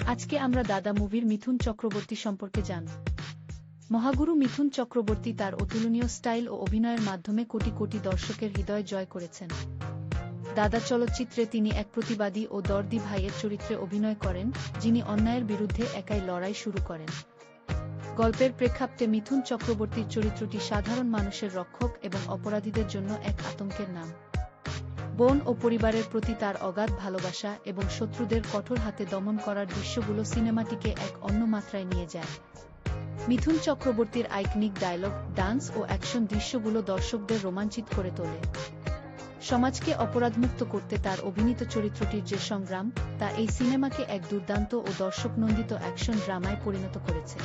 আজকে আমরা দাদা মুভির মিথুন চক্রবর্তী সম্পর্কে জানব। মহাগুরু মিথুন চক্রবর্তী তার অতুলনীয় স্টাইল ও অভিনয়ের মাধ্যমে কোটি কোটি দর্শকের হৃদয় জয় করেছেন। দাদা চলচ্চিত্রে তিনি এক প্রতিবাদী ও দর্দি ভাইয়ের চরিত্রে অভিনয় করেন, যিনি অন্যায়ের বিরুদ্ধে একাই লড়াই শুরু করেন। গল্পের প্রেক্ষাপটে মিথুন চক্রবর্তীর চরিত্রটি সাধারণ মানুষের রক্ষক এবং অপরাধীদের জন্য এক আতঙ্কের নাম। বোন ও পরিবারের প্রতি তার অগাধ ভালোবাসা এবং শত্রুদের কঠোর হাতে দমন করার দৃশ্যগুলো সিনেমাটিকে এক অন্য মাত্রায় নিয়ে যায়। মিথুন চক্রবর্তীর আইকনিক ডায়লগ, ডান্স ও অ্যাকশন দৃশ্যগুলো দর্শকদের রোমাঞ্চিত করে তোলে। সমাজকে অপরাধমুক্ত করতে তার অভিনীত চরিত্রটির যে সংগ্রাম, তা এই সিনেমাকে এক দুর্দান্ত ও দর্শকনন্দিত অ্যাকশন ড্রামায় পরিণত করেছে।